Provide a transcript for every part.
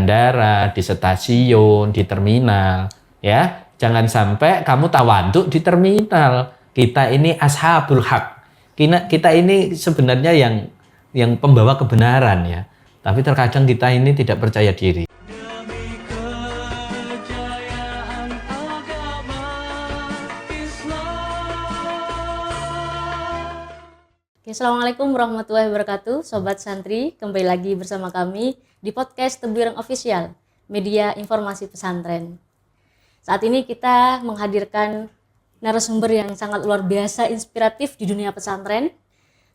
bandara, di stasiun, di terminal, ya. Jangan sampai kamu tawaduk di terminal. Kita ini ashabul haq. Kita ini sebenarnya yang pembawa kebenaran ya. Tapi terkadang kita ini tidak percaya diri. Assalamualaikum warahmatullahi wabarakatuh, Sobat Santri. Kembali lagi bersama kami di podcast Tebu Ireng Official, media informasi pesantren. Saat ini kita menghadirkan narasumber yang sangat luar biasa, inspiratif di dunia pesantren,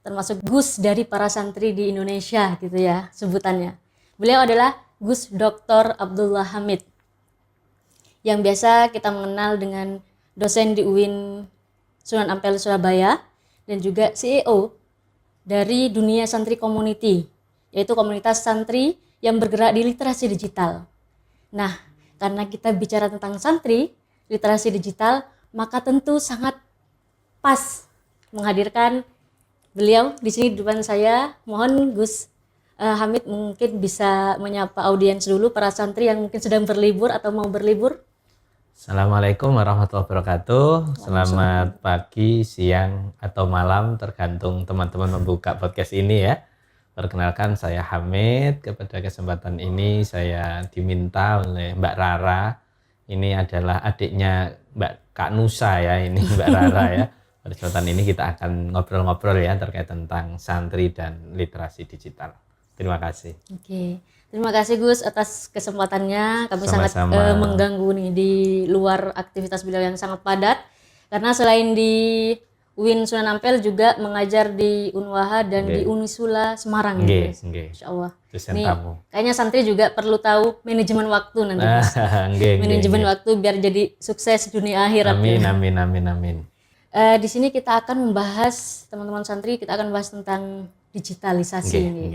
termasuk Gus dari para santri di Indonesia gitu ya sebutannya. Beliau adalah Gus Dr. Abdullah Hamid, yang biasa kita mengenal dengan dosen di UIN Sunan Ampel Surabaya dan juga CEO dari Dunia Santri Community, yaitu komunitas santri yang bergerak di literasi digital. Nah, karena kita bicara tentang santri, literasi digital, maka tentu sangat pas menghadirkan beliau di sini di depan saya. Mohon Gus Hamid mungkin bisa menyapa audiens dulu, para santri yang mungkin sedang berlibur atau mau berlibur. Assalamualaikum warahmatullahi wabarakatuh. Selamat pagi, siang, atau malam, tergantung teman-teman membuka podcast ini ya. Perkenalkan, saya Hamid. Kepada kesempatan ini saya diminta oleh Mbak Rara. Ini adalah adiknya Mbak Kak Nusa ya, ini Mbak Rara ya. Pada kesempatan ini kita akan ngobrol-ngobrol ya terkait tentang santri dan literasi digital. Terima kasih. Oke. Terima kasih Gus atas kesempatannya. Kami Sama-sama. sangat mengganggu nih di luar aktivitas beliau yang sangat padat. Karena selain di UIN Sunan Ampel juga mengajar di Unwaha dan di Unisula Semarang. Insya Allah. Nih, kayaknya santri juga perlu tahu manajemen waktu nanti. Manajemen waktu biar jadi sukses dunia akhirat. Amin. Di sini kita akan membahas, teman-teman santri, kita akan bahas tentang digitalisasi ini.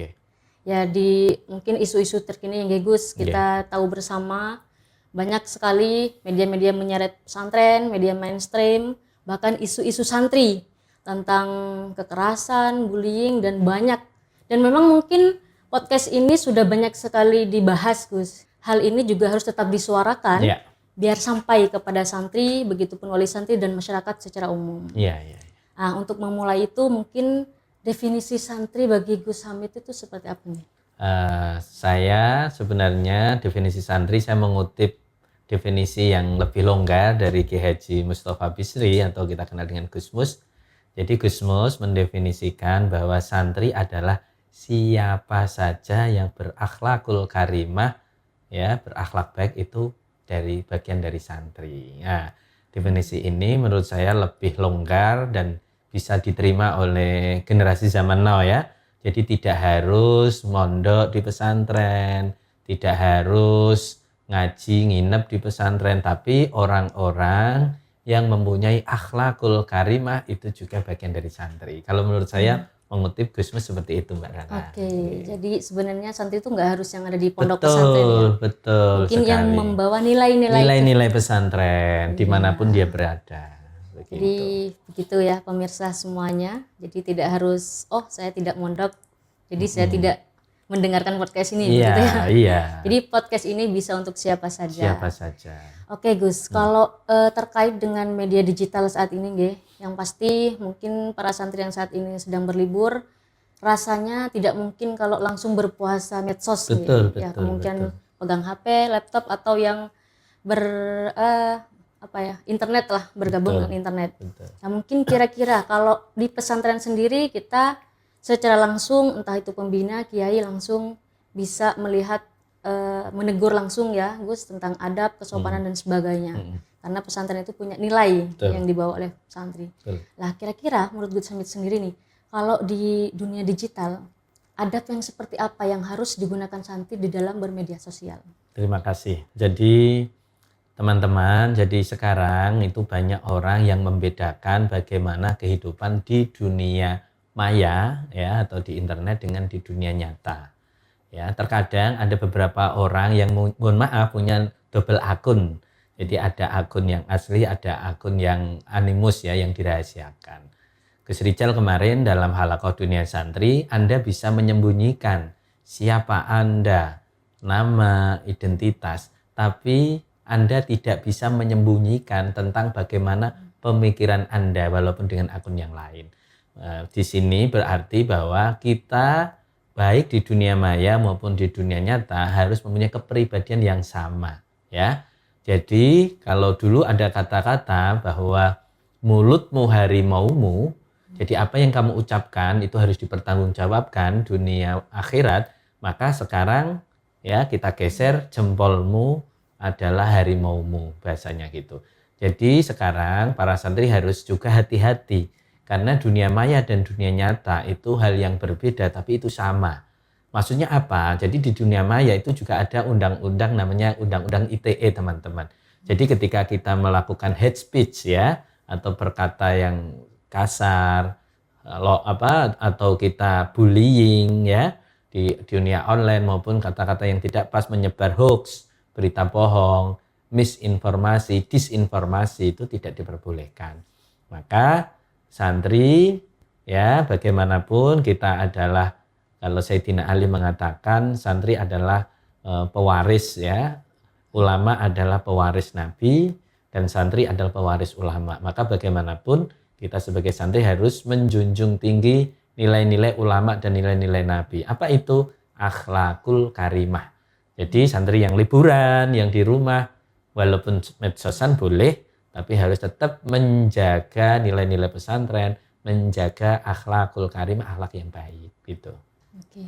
Ya, di mungkin isu-isu terkini yang Gus kita tahu bersama, banyak sekali media-media menyeret pesantren, media mainstream, bahkan isu-isu santri tentang kekerasan, bullying, dan banyak. Dan memang mungkin podcast ini sudah banyak sekali dibahas Gus. Hal ini juga harus tetap disuarakan biar sampai kepada santri, begitupun wali santri dan masyarakat secara umum. Nah, untuk memulai itu mungkin definisi santri bagi Gus Hamid itu seperti apa nih? Saya sebenarnya definisi santri, saya mengutip definisi yang lebih longgar dari Ki Haji Mustafa Bisri atau kita kenal dengan Gus Mus. Jadi Gus Mus mendefinisikan bahwa santri adalah siapa saja yang berakhlakul karimah, ya, berakhlak baik, itu dari bagian dari santri. Nah, definisi ini menurut saya lebih longgar dan bisa diterima oleh generasi zaman now ya. Jadi tidak harus mondok di pesantren, tidak harus ngaji nginep di pesantren, tapi orang-orang yang mempunyai akhlakul karimah itu juga bagian dari santri. Kalau menurut saya mengutip Gus Mus seperti itu Mbak Rana. Jadi sebenarnya santri itu nggak harus yang ada di pondok pesantren ya? Betul mungkin sekali. Yang membawa nilai-nilai pesantren dimanapun dia berada. Jadi begitu ya pemirsa semuanya. Jadi tidak harus, saya tidak mondok, jadi saya tidak mendengarkan podcast ini. Begitu ya? Iya. Jadi podcast ini bisa untuk siapa saja. Oke Gus, kalau terkait dengan media digital saat ini, yang pasti mungkin para santri yang saat ini sedang berlibur, rasanya tidak mungkin kalau langsung berpuasa medsos. Betul. Kemungkinan pegang HP, laptop, atau yang internet lah, bergabung dengan internet. Nah, mungkin kira-kira kalau di pesantren sendiri kita secara langsung, entah itu pembina, kiai, langsung bisa melihat, menegur langsung ya Gus tentang adab, kesopanan dan sebagainya. Karena pesantren itu punya nilai yang dibawa oleh santri. Lah kira-kira menurut Gus Hamid sendiri nih, kalau di dunia digital, adab yang seperti apa yang harus digunakan santri di dalam bermedia sosial? Terima kasih. Jadi teman-teman, jadi sekarang itu banyak orang yang membedakan bagaimana kehidupan di dunia maya ya atau di internet dengan di dunia nyata. Ya, terkadang ada beberapa orang yang mohon maaf punya double akun. Jadi ada akun yang asli, ada akun yang animus ya yang dirahasiakan. Gus Rijal kemarin dalam halaqah dunia santri, Anda bisa menyembunyikan siapa Anda nama, identitas, tapi Anda tidak bisa menyembunyikan tentang bagaimana pemikiran Anda walaupun dengan akun yang lain. Di sini berarti bahwa kita baik di dunia maya maupun di dunia nyata harus mempunyai kepribadian yang sama, ya. Jadi kalau dulu ada kata-kata bahwa mulutmu harimaumu, jadi apa yang kamu ucapkan itu harus dipertanggungjawabkan dunia akhirat, maka sekarang ya kita geser jempolmu adalah harimaumu, bahasanya gitu. Jadi sekarang para santri harus juga hati-hati karena dunia maya dan dunia nyata itu hal yang berbeda tapi itu sama. Maksudnya apa? Jadi di dunia maya itu juga ada undang-undang namanya undang-undang ITE, teman-teman. Jadi ketika kita melakukan hate speech ya atau berkata yang kasar atau kita bullying ya di dunia online maupun kata-kata yang tidak pas, menyebar hoax, berita bohong, misinformasi, disinformasi itu tidak diperbolehkan. Maka santri ya bagaimanapun kita adalah, kalau Sayyidina Ali mengatakan santri adalah pewaris ya, ulama adalah pewaris Nabi dan santri adalah pewaris ulama. Maka bagaimanapun kita sebagai santri harus menjunjung tinggi nilai-nilai ulama dan nilai-nilai Nabi. Apa itu? Akhlakul karimah. Jadi santri yang liburan, yang di rumah, walaupun medsosan boleh, tapi harus tetap menjaga nilai-nilai pesantren, menjaga akhlakul karimah, akhlak yang baik gitu. Oke.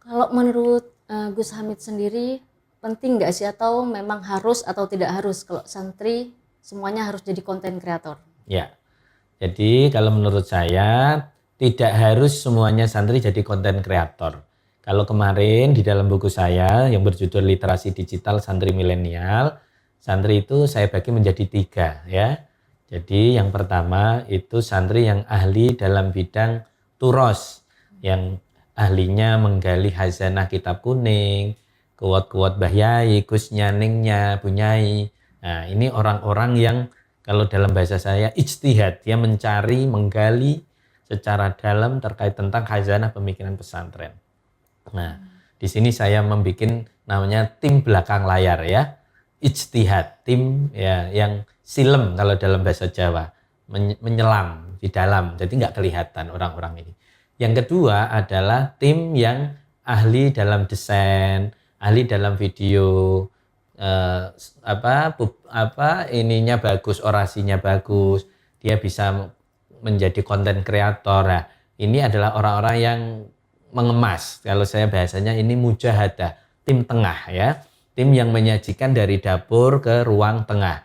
Kalau menurut Gus Hamid sendiri, penting nggak sih atau memang harus atau tidak harus kalau santri semuanya harus jadi konten kreator? Ya, jadi kalau menurut saya tidak harus semuanya santri jadi konten kreator. Kalau kemarin di dalam buku saya yang berjudul Literasi Digital Santri Milenial, santri itu saya bagi menjadi 3 ya. Jadi yang pertama itu santri yang ahli dalam bidang turos, yang ahlinya menggali khazanah kitab kuning, kuwat-kuwat Mbah Yai, Gus Nyaningnya, Bu Nyai. Nah ini orang-orang yang kalau dalam bahasa saya ijtihad, dia mencari, menggali secara dalam terkait tentang khazanah pemikiran pesantren. Nah, di sini saya membuat namanya tim belakang layar ya. Ijtihad, tim ya yang silem kalau dalam bahasa Jawa, menyelam di dalam, jadi nggak kelihatan orang-orang ini. Yang kedua adalah tim yang ahli dalam desain, ahli dalam video, ininya bagus, orasinya bagus, dia bisa menjadi konten kreator. Nah, ini adalah orang-orang yang mengemas, kalau saya bahasanya ini mujahadah, tim tengah ya, tim yang menyajikan dari dapur ke ruang tengah,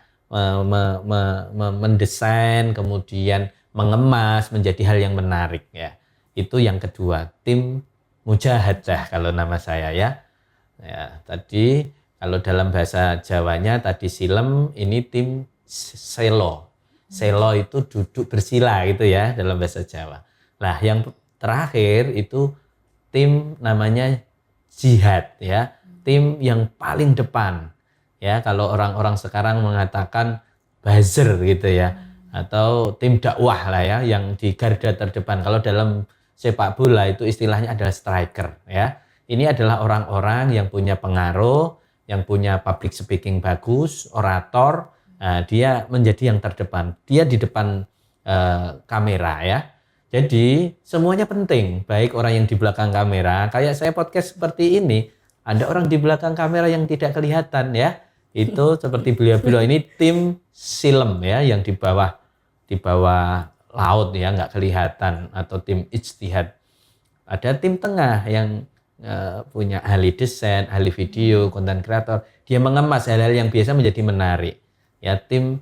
mendesain kemudian mengemas menjadi hal yang menarik ya. Itu yang kedua, tim mujahadah kalau nama saya ya. Ya, tadi kalau dalam bahasa Jawanya tadi silem, ini tim selo. Selo itu duduk bersila gitu ya dalam bahasa Jawa. Nah, yang terakhir itu tim namanya jihad ya, tim yang paling depan ya. Kalau orang-orang sekarang mengatakan buzzer gitu ya, atau tim dakwah lah ya, yang di garda terdepan. Kalau dalam sepak bola itu istilahnya adalah striker ya. Ini adalah orang-orang yang punya pengaruh, yang punya public speaking bagus, orator. Nah, dia menjadi yang terdepan, dia di depan kamera ya. Jadi semuanya penting, baik orang yang di belakang kamera, kayak saya podcast seperti ini, ada orang di belakang kamera yang tidak kelihatan ya. Itu seperti beliau-beliau ini tim silem ya, yang di bawah laut ya, nggak kelihatan, atau tim ijtihad. Ada tim tengah yang punya ahli desain, ahli video, konten kreator, dia mengemas hal-hal yang biasa menjadi menarik. Ya, tim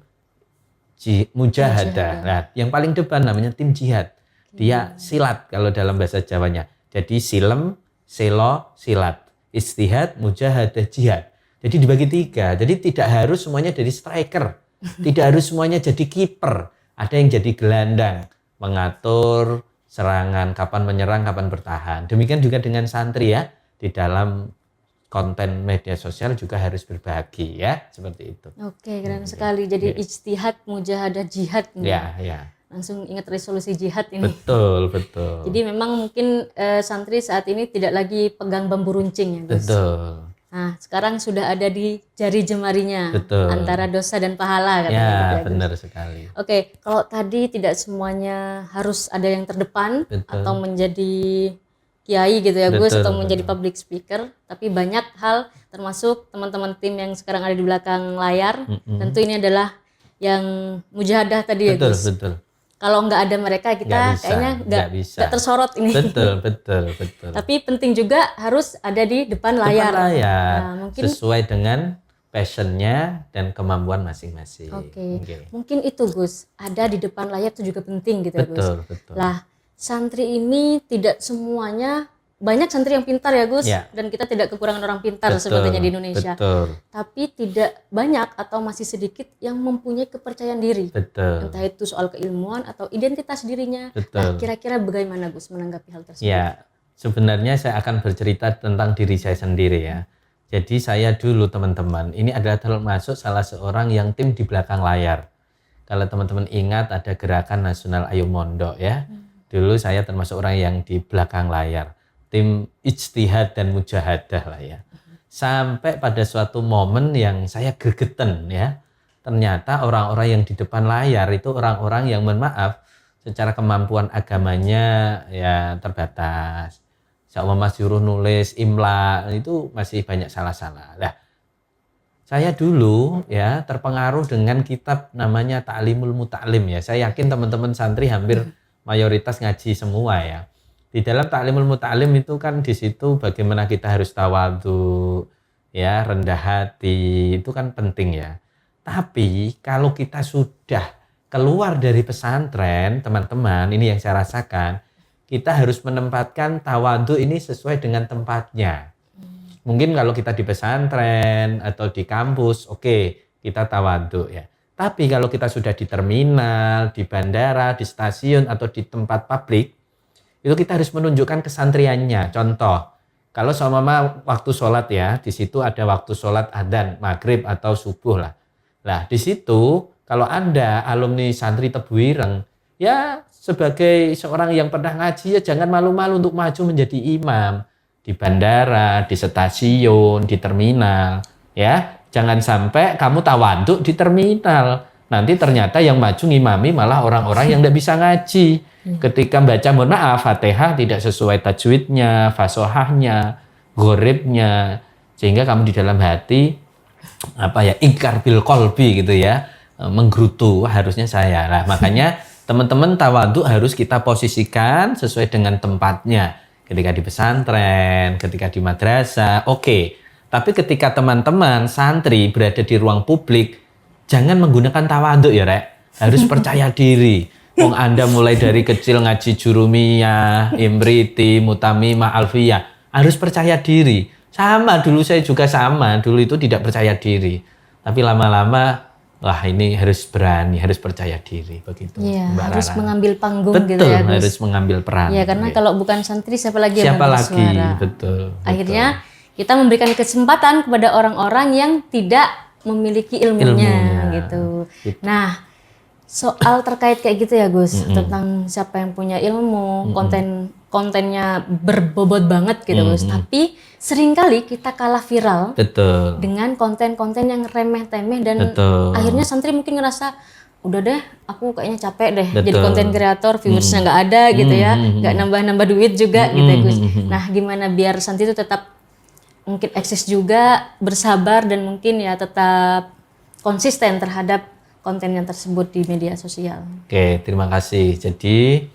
mujahadah. Nah, yang paling depan namanya tim jihad. Dia silat kalau dalam bahasa Jawanya. Jadi silem, selo, silat. Ijtihad, mujahadah, jihad. Jadi dibagi 3. Jadi tidak harus semuanya jadi striker. Tidak harus semuanya jadi kiper. Ada yang jadi gelandang, mengatur serangan, kapan menyerang, kapan bertahan. Demikian juga dengan santri ya. Di dalam konten media sosial juga harus berbagi ya, seperti itu. Oke, keren sekali. Jadi ijtihad, mujahadah, jihad. Ya, ya. langsung ingat resolusi jihad ini. Betul, betul. Jadi memang mungkin santri saat ini tidak lagi pegang bambu runcing ya Gus. Betul. Nah sekarang sudah ada di jari jemarinya. Betul. Antara dosa dan pahala katanya Ya, gitu ya, Gus. benar sekali. Oke, kalau tadi tidak semuanya harus ada yang terdepan Betul. atau menjadi kiai gitu ya Gus, Betul, atau menjadi betul. public speaker, tapi banyak hal termasuk teman-teman tim yang sekarang ada di belakang layar. Tentu ini adalah yang mujahadah tadi ya Betul, Gus. betul. Kalau nggak ada mereka kita Nggak bisa, kayaknya nggak bisa. nggak tersorot ini. Betul, betul, betul. Tapi penting juga harus ada di depan layar. Depan layar, Nah, mungkin sesuai dengan passionnya dan kemampuan masing-masing. Oke. Oke. Mungkin itu Gus, ada di depan layar itu juga penting gitu ya Gus. Betul, betul. Lah, santri ini tidak semuanya, banyak santri yang pintar ya Gus, Ya. dan kita tidak kekurangan orang pintar Betul, sebetulnya di Indonesia. Betul, Tapi tidak banyak atau masih sedikit yang mempunyai kepercayaan diri. betul. Entah itu soal keilmuan atau identitas dirinya. Betul. Nah, kira-kira bagaimana Gus menanggapi hal tersebut? Ya, sebenarnya saya akan bercerita tentang diri saya sendiri ya. Jadi saya dulu teman-teman, ini adalah termasuk salah seorang yang tim di belakang layar. Kalau teman-teman ingat ada gerakan nasional Ayo Mondok ya. Dulu saya termasuk orang yang di belakang layar. Tim ijtihad dan mujahadah lah ya. Sampai pada suatu momen yang saya gregetan ya. Ternyata orang-orang yang di depan layar itu orang-orang yang mohon maaf secara kemampuan agamanya ya terbatas. Seumpama suruh nulis imla itu masih banyak salah-salah. Nah, saya dulu ya terpengaruh dengan kitab namanya Ta'limul Muta'lim ya. Saya yakin teman-teman santri hampir mayoritas ngaji semua ya. Di dalam Ta'limul Muta'lim itu kan di situ bagaimana kita harus tawadhu ya, rendah hati, itu kan penting ya. Tapi kalau kita sudah keluar dari pesantren, teman-teman, ini yang saya rasakan, kita harus menempatkan tawadhu ini sesuai dengan tempatnya. Mungkin kalau kita di pesantren atau di kampus, oke, kita tawadhu ya. Tapi kalau kita sudah di terminal, di bandara, di stasiun atau di tempat publik, itu kita harus menunjukkan kesantriannya. Contoh, kalau seumpama waktu sholat ya, di situ ada waktu sholat adzan, maghrib atau subuh lah. Nah, di situ kalau Anda alumni santri Tebu Ireng, ya sebagai seorang yang pernah ngaji ya jangan malu-malu untuk maju menjadi imam di bandara, di stasiun, di terminal, ya. Jangan sampai kamu tawadhu di terminal. Nanti ternyata yang maju ngimami malah orang-orang yang tidak bisa ngaji. Ketika baca mohon maaf Fatihah tidak sesuai tajwidnya, fasohahnya, gharibnya, sehingga kamu di dalam hati ingkar bil qalbi gitu ya, menggerutu harusnya saya. Nah, makanya teman-teman tawadhu harus kita posisikan sesuai dengan tempatnya. Ketika di pesantren, ketika di madrasah, oke. Tapi ketika teman-teman santri berada di ruang publik, jangan menggunakan tawadhu ya Rek. Harus percaya diri. Wong Anda mulai dari kecil ngaji jurumiyah, imriti, mutamimah, alfiyah, harus percaya diri. Sama dulu saya juga sama, dulu itu tidak percaya diri. Tapi lama-lama wah ini harus berani, harus percaya diri begitu. Iya, Mbak harus Rara. mengambil panggung Betul, gitu ya Gus. harus mengambil peran. Ya, karena Gitu. kalau bukan santri siapa lagi yang Siapa mengambil lagi? suara? Betul. Akhirnya kita memberikan kesempatan kepada orang-orang yang tidak memiliki ilmunya. Gitu. Nah, soal terkait kayak gitu ya Gus, tentang siapa yang punya ilmu, kontennya berbobot banget gitu Gus. Tapi seringkali kita kalah viral Betul. dengan konten-konten yang remeh-temeh dan Betul. akhirnya santri mungkin ngerasa udah deh aku kayaknya capek deh jadi Betul. konten kreator, viewersnya nggak ada gitu ya, nggak nambah-nambah duit juga gitu ya Gus. Nah gimana biar santri itu tetap mungkin eksis juga, bersabar dan mungkin ya tetap konsisten terhadap konten yang tersebut di media sosial. Oke, terima kasih. Jadi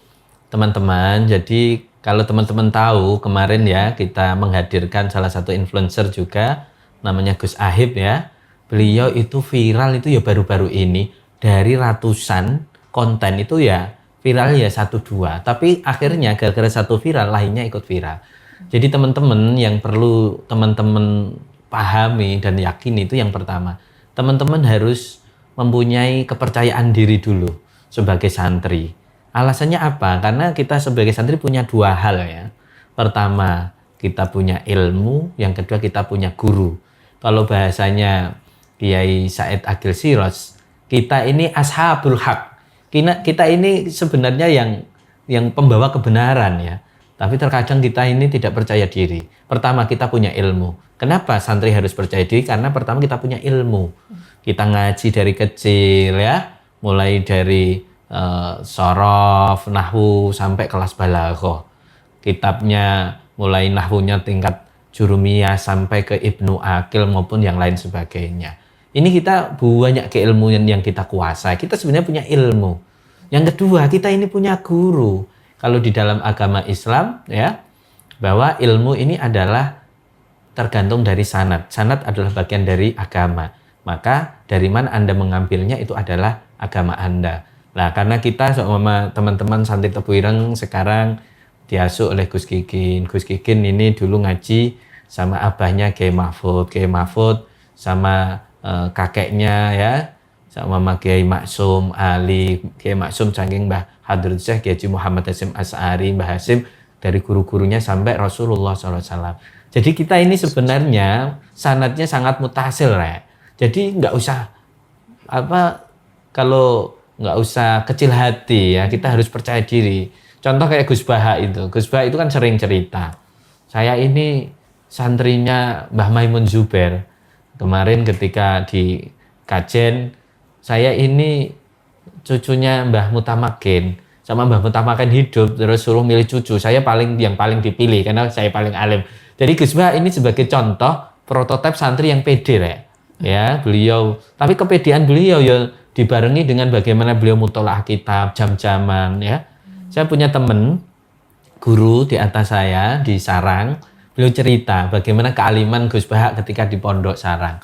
teman-teman, jadi kalau teman-teman tahu kemarin ya kita menghadirkan salah satu influencer juga namanya Gus Ahib ya. Beliau itu viral itu ya baru-baru ini dari ratusan konten itu ya viral ya 1-2. Tapi akhirnya gara-gara satu viral lainnya ikut viral. Jadi teman-teman yang perlu teman-teman pahami dan yakini itu yang pertama. Teman-teman harus mempunyai kepercayaan diri dulu sebagai santri. Alasannya apa? Karena kita sebagai santri punya dua hal ya. Pertama, kita punya ilmu, yang kedua kita punya guru. Kalau bahasanya Kiai Said Agil Siroj, kita ini ashabul haq. Kita ini sebenarnya yang pembawa kebenaran ya. Tapi terkadang kita ini tidak percaya diri. Pertama, kita punya ilmu. Kenapa santri harus percaya diri? Karena pertama kita punya ilmu. Kita ngaji dari kecil ya, mulai dari sorof, nahwu sampai kelas balaghah. Kitabnya mulai nahwunya tingkat jurumiyah sampai ke Ibnu Aqil maupun yang lain sebagainya. Ini kita banyak keilmuan yang kita kuasai. Kita sebenarnya punya ilmu. Yang kedua, kita ini punya guru. Kalau di dalam agama Islam ya, bahwa ilmu ini adalah tergantung dari sanad. Sanad adalah bagian dari agama. Maka dari mana Anda mengambilnya itu adalah agama Anda. Nah, karena kita sama teman-teman santri Tebu Ireng sekarang diasuh oleh Gus Kikin. Gus Kikin ini dulu ngaji sama abahnya Kiai Mahfud. Kiai Mahfud sama kakeknya ya, sama Kiai Maksum Ali. Kiai Maksum saking Mbah Hadrat Syekh Kiai Muhammad Hasyim Asy'ari, Mbah Hasyim dari guru-gurunya sampai Rasulullah SAW. Jadi kita ini sebenarnya sanadnya sangat mutasil ya. Jadi nggak usah kalau nggak usah kecil hati ya, kita harus percaya diri. Contoh kayak Gus Baha itu. Gus Baha itu kan sering cerita. Saya ini santrinya Mbah Maimun Zubair. Kemarin ketika di kajen, saya ini cucunya Mbah Mutamakin. Sama Mbah Mutamakin hidup, terus suruh milih cucu. Saya yang paling dipilih karena saya paling alim. Jadi Gus Baha ini sebagai contoh prototipe santri yang pede ya. Beliau, tapi kepedean beliau ya dibarengi dengan bagaimana beliau mutolaah kitab, jam-jaman ya. Saya punya teman guru di atas saya di Sarang, beliau cerita bagaimana kealiman Gus Baha ketika di pondok Sarang.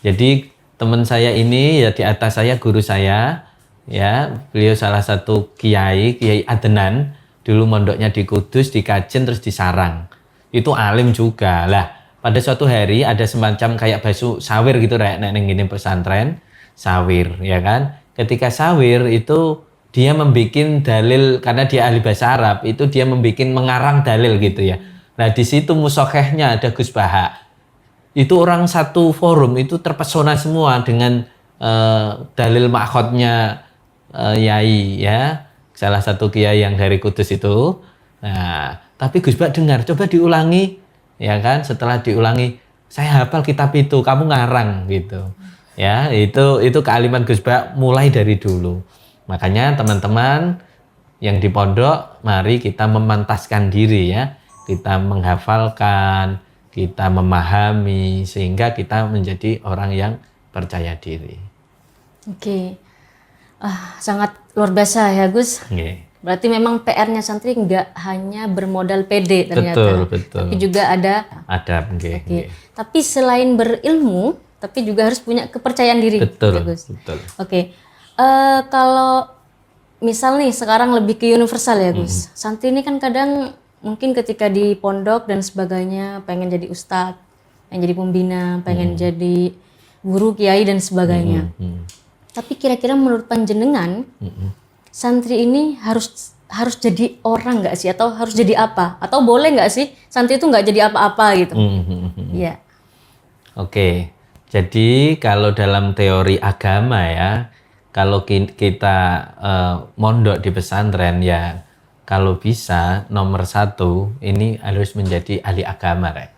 Jadi teman saya ini ya di atas saya guru saya ya, beliau salah satu Kiai Adnan, dulu mondoknya di Kudus, di Kajen, terus di Sarang. Itu alim juga. Lah, pada suatu hari ada semacam kayak basu sawir gitu rek nek ning pesantren, sawir ya kan. Ketika sawir itu dia membikin dalil karena dia ahli bahasa Arab, itu dia mengarang dalil gitu ya. Nah, di situ musokhehnya ada Gus Baha. Itu orang satu forum itu terpesona semua dengan dalil makhotnya Yai ya, salah satu kiai yang dari Kudus itu. Nah, tapi Gus Baha dengar, coba diulangi ya kan. Setelah diulangi, saya hafal kitab itu, kamu ngarang gitu ya. Itu kealiman Gus Baha mulai dari dulu. Makanya teman-teman yang di pondok, mari kita memantaskan diri ya, kita menghafalkan, kita memahami sehingga kita menjadi orang yang percaya diri. Oke. Sangat luar biasa ya Gus. Okay. Berarti memang PR-nya santri nggak hanya bermodal PD ternyata. Betul. Tapi juga ada adab. Okay. Tapi selain berilmu, tapi juga harus punya kepercayaan diri. Betul. Ya, Gus. Betul. Oke. Kalau misal nih sekarang lebih ke universal ya Gus. Santri ini kan kadang mungkin ketika di pondok dan sebagainya pengen jadi ustadz, pengen jadi pembina, pengen jadi guru, kiai dan sebagainya. Tapi kira-kira menurut panjenengan, santri ini harus jadi orang nggak sih? Atau harus jadi apa? Atau boleh nggak sih santri itu nggak jadi apa-apa gitu? Iya. Oke, jadi kalau dalam teori agama ya, kalau kita mondok di pesantren ya, kalau bisa nomor 1 ini harus menjadi ahli agama rek.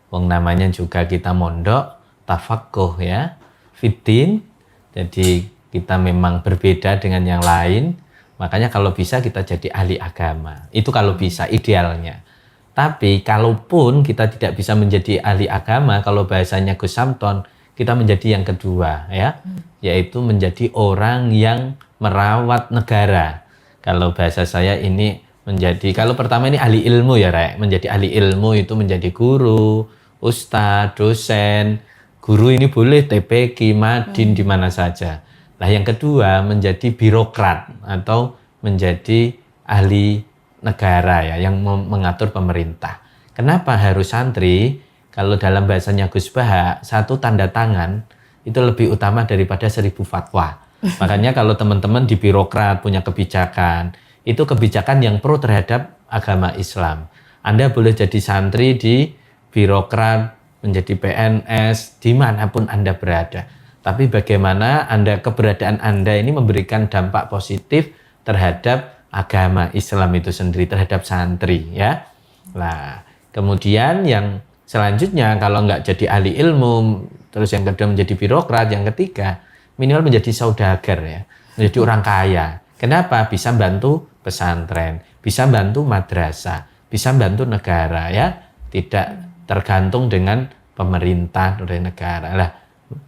Wong namanya juga kita mondok tafaqquh ya, fiddin. Jadi kita memang berbeda dengan yang lain, makanya kalau bisa kita jadi ahli agama. Itu kalau bisa, idealnya. Tapi kalaupun kita tidak bisa menjadi ahli agama, kalau bahasanya Gus Samton, kita menjadi yang kedua ya, yaitu menjadi orang yang merawat negara. Kalau bahasa saya ini menjadi, kalau pertama ini ahli ilmu ya rek, menjadi ahli ilmu itu menjadi guru, ustadz, dosen. Guru ini boleh TPQ, Madin, di mana saja. Nah, yang kedua menjadi birokrat atau menjadi ahli negara ya, yang mengatur pemerintah. Kenapa harus santri? Kalau dalam bahasanya Gus Baha, 1 tanda tangan itu lebih utama daripada 1000 fatwa. Makanya kalau teman-teman di birokrat punya kebijakan, itu kebijakan yang pro terhadap agama Islam. Anda boleh jadi santri di birokrat, menjadi PNS, dimanapun Anda berada. tapi bagaimana keberadaan Anda ini memberikan dampak positif terhadap agama Islam itu sendiri, terhadap santri ya. Nah, kemudian yang selanjutnya kalau nggak jadi ahli ilmu, terus yang kedua menjadi birokrat, yang ketiga minimal menjadi saudagar ya, menjadi orang kaya. Kenapa? Bisa bantu pesantren, bisa bantu madrasah, bisa bantu negara ya, tidak tergantung dengan pemerintah dari negara. Lah,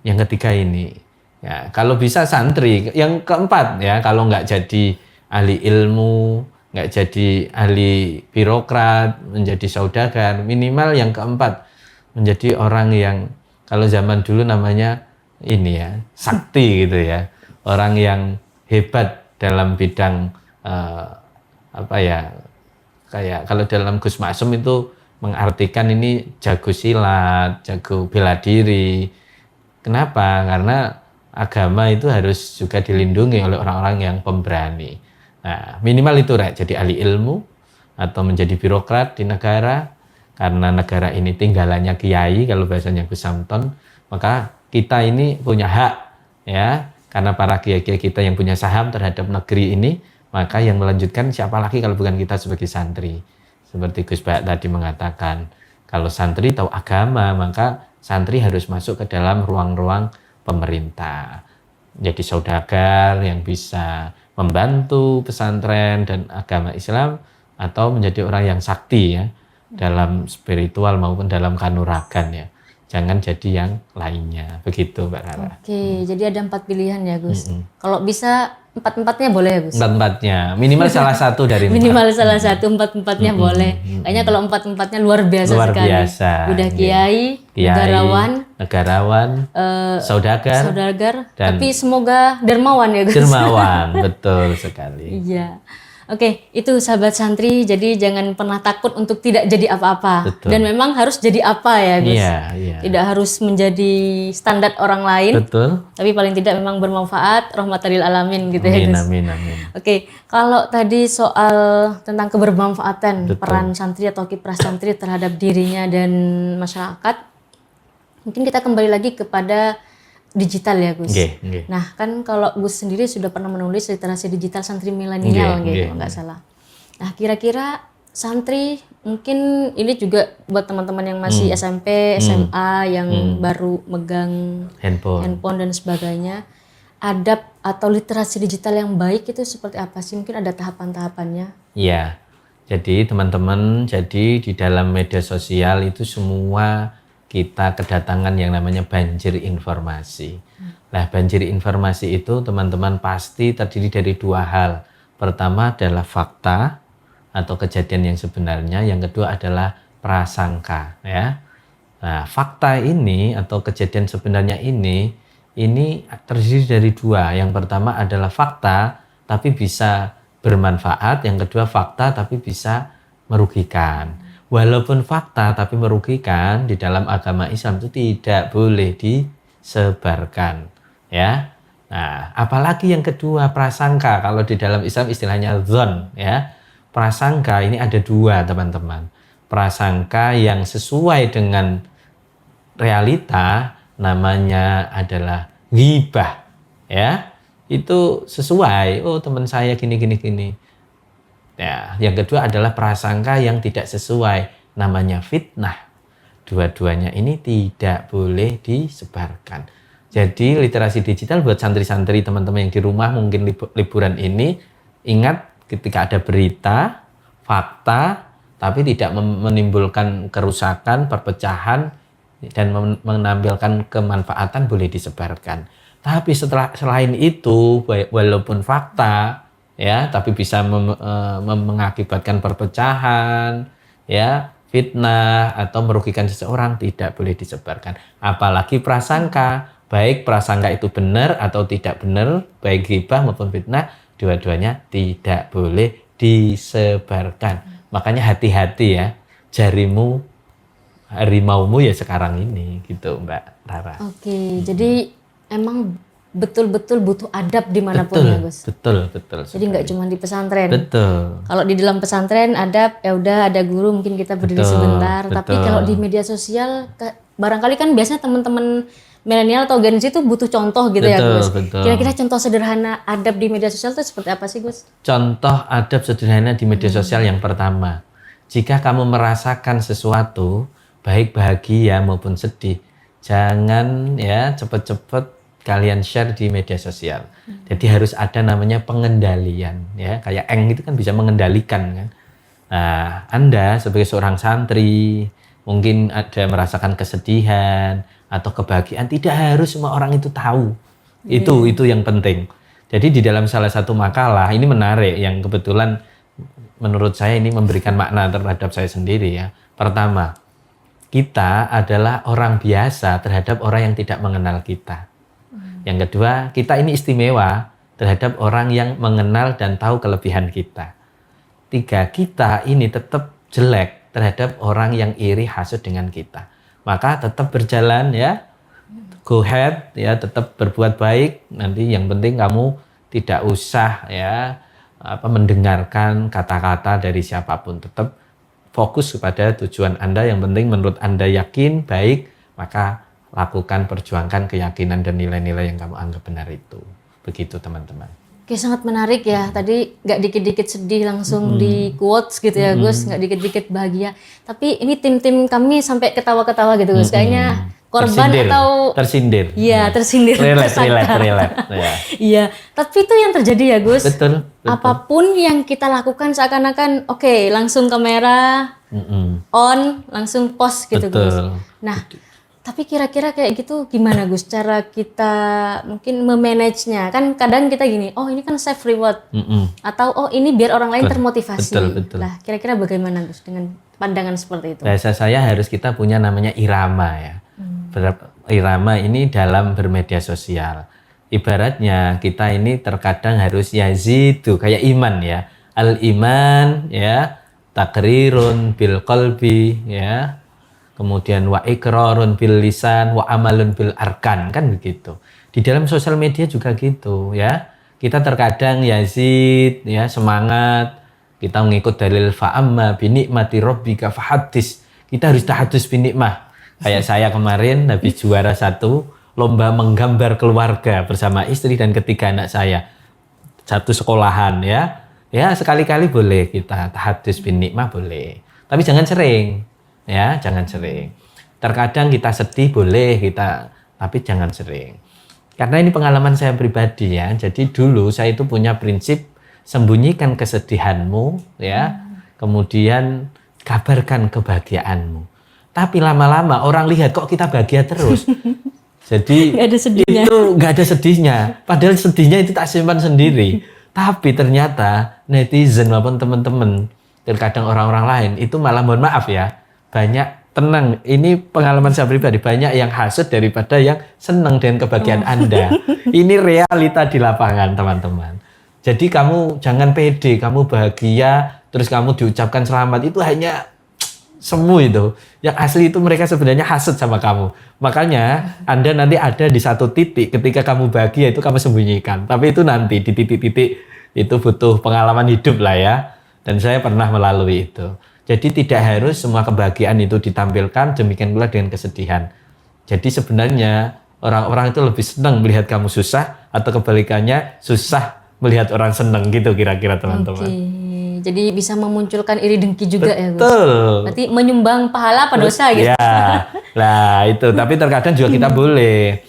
yang ketiga ini ya, kalau bisa santri. Yang keempat ya, kalau nggak jadi ahli ilmu, nggak jadi ahli birokrat, menjadi saudagar, minimal yang keempat menjadi orang yang kalau zaman dulu namanya ini ya, sakti gitu ya, orang yang hebat dalam bidang apa ya, kayak kalau dalam Gus Maksum itu mengartikan ini jago silat, jago bela diri. Kenapa? Karena agama itu harus juga dilindungi oleh orang-orang yang pemberani. Nah, minimal itu Rek, jadi ahli ilmu atau menjadi birokrat di negara, karena negara ini tinggalannya kiai kalau bahasanya Gus Samton, maka kita ini punya hak ya, karena para kiai-kiai kita yang punya saham terhadap negeri ini, maka yang melanjutkan siapa lagi kalau bukan kita sebagai santri. Seperti Gus Bak tadi mengatakan, kalau santri tahu agama, maka santri harus masuk ke dalam ruang-ruang pemerintah. Jadi saudagar yang bisa membantu pesantren dan agama Islam, atau menjadi orang yang sakti ya, dalam spiritual maupun dalam kanuragan ya. Jangan jadi yang lainnya. Begitu Mbak Rara. Oke, jadi ada 4 pilihan ya Gus. Kalau bisa 4-4-nya boleh ya Gus? 4-4-nya. Minimal salah satu dari 4. Minimal salah satu, 4-4-nya boleh. Kayaknya kalau 4-4-nya luar biasa Luar sekali. biasa. Udah kiai, negarawan, saudagar, tapi semoga dermawan ya Gus. Dermawan, betul sekali. Iya. Oke, itu sahabat santri, jadi jangan pernah takut untuk tidak jadi apa-apa. Betul. Dan memang harus jadi apa ya Gus? Iya. Tidak harus menjadi standar orang lain. Betul. Tapi paling tidak memang bermanfaat, rahmatan lil alamin gitu ya Gus. Amin. Oke, kalau tadi soal tentang kebermanfaatan peran santri atau kiprah santri terhadap dirinya dan masyarakat, mungkin kita kembali lagi kepada digital ya Gus. Okay. Nah kan kalau Gus sendiri sudah pernah menulis literasi digital santri milenial gitu, nggak salah. Nah kira-kira santri mungkin ini juga buat teman-teman yang masih SMP, SMA yang baru megang handphone dan sebagainya, adab atau literasi digital yang baik itu seperti apa sih? Mungkin ada tahapan-tahapannya? Iya. Jadi teman-teman, jadi di dalam media sosial itu semua kita kedatangan yang namanya banjir informasi. Nah, banjir informasi itu teman-teman pasti terdiri dari 2 hal. Pertama adalah fakta atau kejadian yang sebenarnya, yang kedua adalah prasangka ya. Nah, fakta ini atau kejadian sebenarnya ini terdiri dari 2. Yang pertama adalah fakta tapi bisa bermanfaat, yang kedua fakta tapi bisa merugikan. Walaupun fakta tapi merugikan, di dalam agama Islam itu tidak boleh disebarkan ya. Nah, apalagi yang kedua prasangka. Kalau di dalam Islam istilahnya dzon ya. Prasangka ini ada 2 teman-teman. Prasangka yang sesuai dengan realita namanya adalah ghibah ya. Itu sesuai, oh teman saya gini. Ya, yang kedua adalah prasangka yang tidak sesuai, namanya fitnah. Dua-duanya ini tidak boleh disebarkan. Jadi literasi digital buat santri-santri teman-teman yang di rumah mungkin liburan ini, ingat ketika ada berita, fakta, tapi tidak menimbulkan kerusakan, perpecahan, dan menampilkan kemanfaatan boleh disebarkan. Tapi selain itu, walaupun fakta, ya, tapi bisa mengakibatkan perpecahan, ya, fitnah atau merugikan seseorang, tidak boleh disebarkan. Apalagi prasangka, baik prasangka itu benar atau tidak benar, baik ghibah maupun fitnah, dua-duanya tidak boleh disebarkan. Makanya hati-hati ya, jarimu harimaumu ya sekarang ini, gitu Mbak Rara. Oke, jadi emang betul-betul butuh adab dimanapun ya Gus. Betul. Jadi nggak cuma di pesantren. Betul. Kalau di dalam pesantren adab ya udah ada guru mungkin kita berdiri sebentar. Tapi kalau di media sosial barangkali kan biasanya teman-teman milenial atau Gen Z itu butuh contoh gitu ya Betul, Gus. betul. Kira-kira contoh sederhana adab di media sosial itu seperti apa sih Gus? Contoh adab sederhana di media sosial yang pertama, jika kamu merasakan sesuatu, baik bahagia maupun sedih, jangan ya cepet-cepet kalian share di media sosial. Jadi harus ada namanya pengendalian ya, kayak Eng itu kan bisa mengendalikan kan. Nah, Anda sebagai seorang santri mungkin ada merasakan kesedihan atau kebahagiaan, tidak harus semua orang itu tahu. Itu yang penting. Jadi di dalam salah satu makalah ini menarik yang kebetulan menurut saya ini memberikan makna terhadap saya sendiri ya. Pertama, kita adalah orang biasa terhadap orang yang tidak mengenal kita. Yang kedua, kita ini istimewa terhadap orang yang mengenal dan tahu kelebihan kita. Tiga, kita ini tetap jelek terhadap orang yang iri hasut dengan kita. Maka tetap berjalan ya, go ahead ya, tetap berbuat baik. Nanti yang penting kamu tidak usah ya mendengarkan kata-kata dari siapapun. Tetap fokus kepada tujuan Anda. Yang penting menurut Anda yakin baik, maka lakukan, perjuangkan keyakinan dan nilai-nilai yang kamu anggap benar itu. Begitu teman-teman. Oke, sangat menarik ya. Tadi nggak dikit-dikit sedih langsung di quotes gitu ya Gus, nggak dikit-dikit bahagia. Tapi ini tim-tim kami sampai ketawa-ketawa gitu Gus. Kayaknya korban Tersindir, atau tersindir. Iya, tersindir. Relate. Ya. Iya, tapi itu yang terjadi ya Gus. Betul. Apapun yang kita lakukan seakan-akan oke, langsung kamera on, langsung post gitu Gus. Nah, tapi kira-kira kayak gitu gimana Gus cara kita mungkin memanagenya? Kan kadang kita gini, oh ini kan self reward, atau oh ini biar orang lain termotivasi. Betul. Lah kira-kira bagaimana Gus dengan pandangan seperti itu? Bahasa saya harus kita punya namanya irama ya. Irama ini dalam bermedia sosial. Ibaratnya kita ini terkadang harus yazidu kayak iman ya. Al iman ya, takrirun bil qalbi ya. Kemudian wa iqrarun bil lisan wa amalun bil arkan, kan begitu. Di dalam sosial media juga gitu ya. Kita terkadang yazid ya, semangat, kita mengikut dalil fa'amma bi ni'mati rabbika fahaddits. Kita harus tahadus bi nikmah. Kayak saya kemarin habis juara 1 lomba menggambar keluarga bersama istri dan ketiga anak saya. Satu sekolahan ya. Ya, sekali-kali boleh kita tahadus bi nikmah boleh. Tapi jangan sering. Ya, jangan sering. Terkadang kita sedih boleh kita, tapi jangan sering. Karena ini pengalaman saya pribadi ya. Jadi dulu saya itu punya prinsip sembunyikan kesedihanmu ya. Kemudian kabarkan kebahagiaanmu. Tapi lama-lama orang lihat kok kita bahagia terus. Jadi nggak ada sedihnya. Itu nggak ada sedihnya. Padahal sedihnya itu tak simpan sendiri. Tapi ternyata netizen maupun teman-teman, terkadang orang-orang lain itu malah mohon maaf ya. Banyak tenang, ini pengalaman saya pribadi, banyak yang hasut daripada yang senang dengan kebahagiaan Anda. Ini realita di lapangan teman-teman. Jadi kamu jangan pede, kamu bahagia, terus kamu diucapkan selamat, itu hanya semu itu. Yang asli itu mereka sebenarnya hasut sama kamu. Makanya Anda nanti ada di satu titik ketika kamu bahagia itu kamu sembunyikan. Tapi itu nanti di titik-titik itu butuh pengalaman hidup lah ya. Dan saya pernah melalui itu. Jadi tidak harus semua kebahagiaan itu ditampilkan, demikian pula dengan kesedihan. Jadi sebenarnya orang-orang itu lebih senang melihat kamu susah atau kebalikannya susah melihat orang senang gitu kira-kira teman-teman. Oke. Jadi bisa memunculkan iri dengki juga. Betul. Ya Gus. Berarti menyumbang pahala apa dosa gitu. Ya, lah itu. Tapi terkadang juga kita boleh.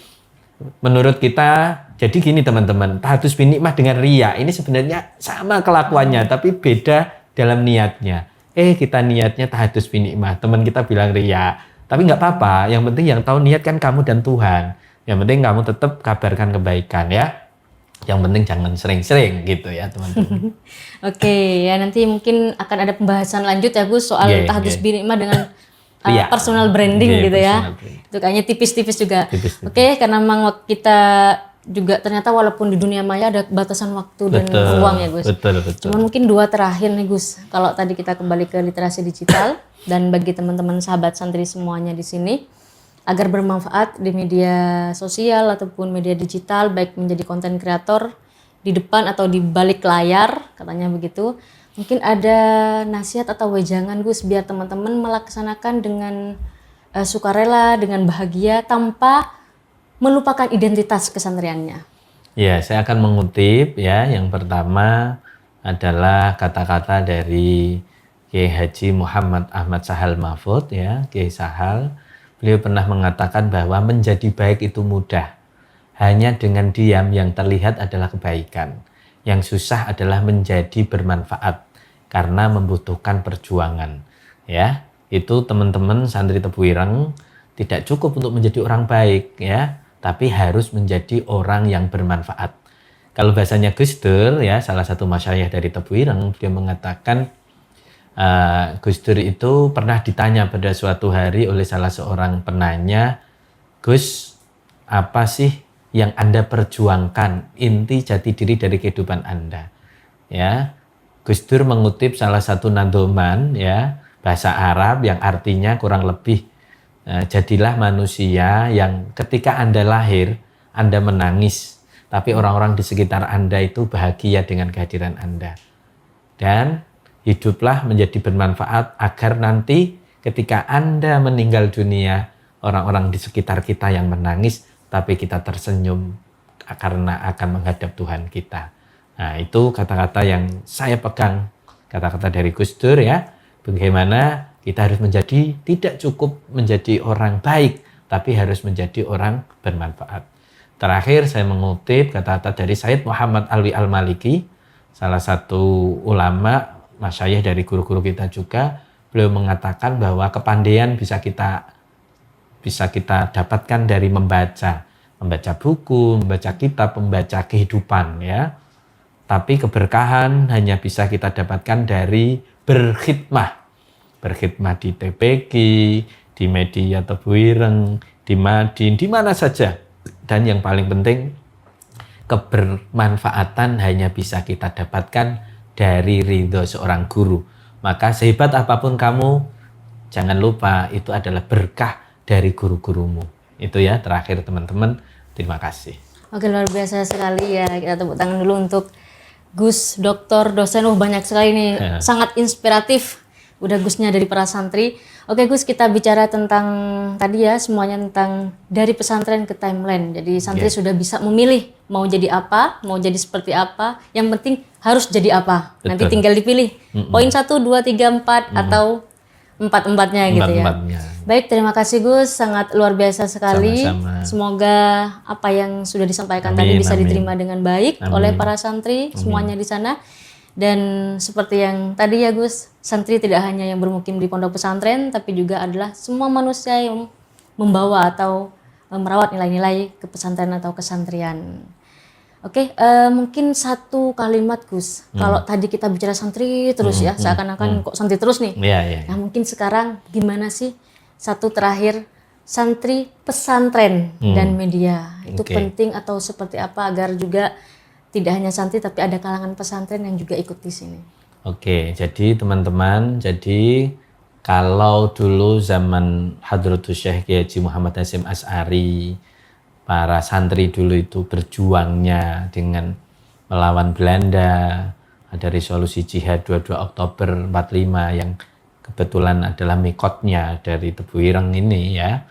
Menurut kita, jadi gini teman-teman, tahadus bi nikmah dengan riya ini sebenarnya sama kelakuannya, tapi beda dalam niatnya. Kita niatnya tahadus bi nikmah, teman kita bilang riya. Tapi nggak apa-apa, yang penting yang tahu niat kan kamu dan Tuhan. Yang penting kamu tetap kabarkan kebaikan ya. Yang penting jangan sering-sering gitu ya teman-teman. Oke, ya nanti mungkin akan ada pembahasan lanjut ya Gus soal tahadus bi nikmah dengan personal branding gitu ya. Itu kayaknya tipis-tipis juga. Oke, karena memang kita juga ternyata walaupun di dunia maya ada batasan waktu dan ruang ya Gus. Betul. Cuman mungkin 2 terakhir nih Gus. Kalau tadi kita kembali ke literasi digital dan bagi teman-teman sahabat santri semuanya di sini agar bermanfaat di media sosial ataupun media digital baik menjadi konten kreator di depan atau di balik layar katanya begitu. Mungkin ada nasihat atau wejangan Gus biar teman-teman melaksanakan dengan sukarela, dengan bahagia tanpa melupakan identitas kesantriannya? Ya, saya akan mengutip ya. Yang pertama adalah kata-kata dari Kiai Haji Muhammad Ahmad Sahal Mahfud ya, Kiai Sahal. Beliau pernah mengatakan bahwa menjadi baik itu mudah. Hanya dengan diam yang terlihat adalah kebaikan. Yang susah adalah menjadi bermanfaat karena membutuhkan perjuangan. Ya, itu teman-teman santri Tebu Ireng tidak cukup untuk menjadi orang baik ya, tapi harus menjadi orang yang bermanfaat. Kalau bahasanya Gus Dur ya, salah satu masyayikh dari Tebu Ireng, dia mengatakan Gus Dur itu pernah ditanya pada suatu hari oleh salah seorang penanya, Gus, apa sih yang Anda perjuangkan, inti jati diri dari kehidupan Anda? Ya, Gus Dur mengutip salah satu nadhoman ya, bahasa Arab yang artinya kurang lebih jadilah manusia yang ketika Anda lahir, Anda menangis, tapi orang-orang di sekitar Anda itu bahagia dengan kehadiran Anda. Dan hiduplah menjadi bermanfaat agar nanti ketika Anda meninggal dunia, orang-orang di sekitar kita yang menangis, tapi kita tersenyum karena akan menghadap Tuhan kita. Nah, itu kata-kata yang saya pegang, kata-kata dari Gus Dur ya. Bagaimana kita harus menjadi, tidak cukup menjadi orang baik, tapi harus menjadi orang bermanfaat. Terakhir saya mengutip kata-kata dari Sayyid Muhammad Alwi Al-Maliki, salah satu ulama, masyayikh dari guru-guru kita juga. Beliau mengatakan bahwa kepandaian bisa kita dapatkan dari membaca buku, membaca kitab, membaca kehidupan ya. Tapi keberkahan hanya bisa kita dapatkan dari berkhidmah di TPQ, di media Tebu Ireng, di Madin, di mana saja. Dan yang paling penting, kebermanfaatan hanya bisa kita dapatkan dari ridho seorang guru. Maka sehebat apapun kamu, jangan lupa itu adalah berkah dari guru-gurumu. Itu ya, terakhir teman-teman, terima kasih. Oke, luar biasa sekali ya. Kita tepuk tangan dulu untuk Gus, doktor, dosen. Banyak sekali nih, sangat inspiratif. Udah Gusnya dari para santri. Oke Gus, kita bicara tentang tadi ya, semuanya tentang dari pesantren ke timeline. Jadi santri sudah bisa memilih mau jadi apa, mau jadi seperti apa. Yang penting harus jadi apa. Betul. Nanti tinggal dipilih. Poin 1, 2, 3, 4 atau 4-4-nya gitu ya. Baik, terima kasih Gus, sangat luar biasa sekali. Sama-sama. Semoga apa yang sudah disampaikan tadi bisa diterima dengan baik oleh para santri semuanya di sana. Dan seperti yang tadi ya Gus, santri tidak hanya yang bermukim di pondok pesantren, tapi juga adalah semua manusia yang membawa atau merawat nilai-nilai ke pesantren atau kesantrian. Oke, mungkin satu kalimat Gus. Kalau tadi kita bicara santri terus ya, seakan-akan kok santri terus nih. Nah mungkin sekarang gimana sih satu terakhir, santri pesantren dan media itu penting atau seperti apa agar juga tidak hanya santri tapi ada kalangan pesantren yang juga ikut di sini. Oke, jadi teman-teman, jadi kalau dulu zaman Hadratus Syekh Kiai Haji Muhammad Hasyim Asy'ari, para santri dulu itu berjuangnya dengan melawan Belanda, ada resolusi jihad 22 Oktober 45 yang kebetulan adalah mikotnya dari Tebu Ireng ini ya.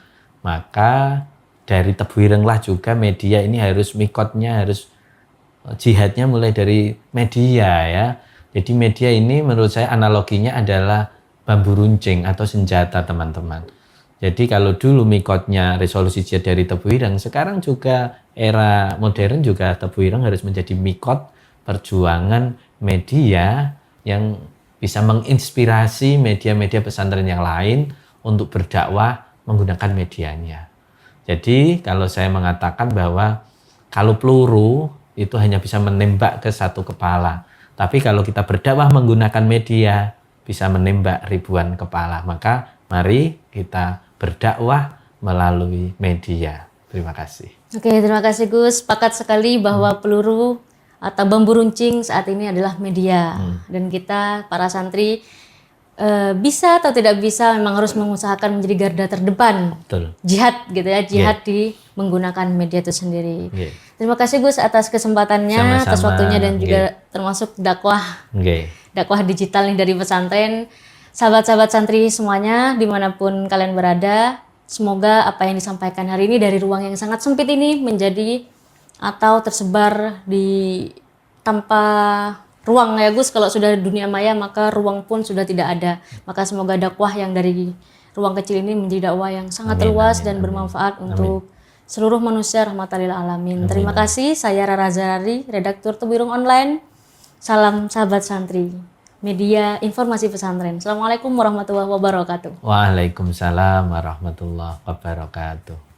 Maka dari Tebu Ireng lah juga media ini harus mikotnya, harus jihadnya mulai dari media ya. Jadi media ini menurut saya analoginya adalah bambu runcing atau senjata teman-teman. Jadi kalau dulu mikotnya resolusi jihad dari Tebu Ireng, sekarang juga era modern juga Tebu Ireng harus menjadi mikot perjuangan media yang bisa menginspirasi media-media pesantren yang lain untuk berdakwah menggunakan medianya. Jadi kalau saya mengatakan bahwa kalau peluru itu hanya bisa menembak ke satu kepala. Tapi kalau kita berdakwah menggunakan media, bisa menembak ribuan kepala. Maka mari kita berdakwah melalui media. Terima kasih. Oke, terima kasih Gus. Sepakat sekali bahwa peluru atau bambu runcing saat ini adalah media. Dan kita, para santri, bisa atau tidak bisa memang harus mengusahakan menjadi garda terdepan. Betul. Jihad gitu ya, jihad di menggunakan media itu sendiri. Terima kasih Gus atas kesempatannya, sama-sama, atas waktunya dan juga termasuk dakwah digital nih dari pesantren. Sahabat-sahabat santri semuanya dimanapun kalian berada, Semoga apa yang disampaikan hari ini dari ruang yang sangat sempit ini menjadi atau tersebar di tanpa ruang ya Gus. Kalau sudah dunia maya maka ruang pun sudah tidak ada. Maka semoga dakwah yang dari ruang kecil ini menjadi dakwah yang sangat Amin, luas amin, dan amin. bermanfaat untuk seluruh manusia rahmatan lil alamin. Terima kasih, saya Rara Zarari, redaktur Tebirung Online. Salam sahabat santri, media informasi pesantren. Assalamualaikum warahmatullahi wabarakatuh. Waalaikumsalam warahmatullahi wabarakatuh.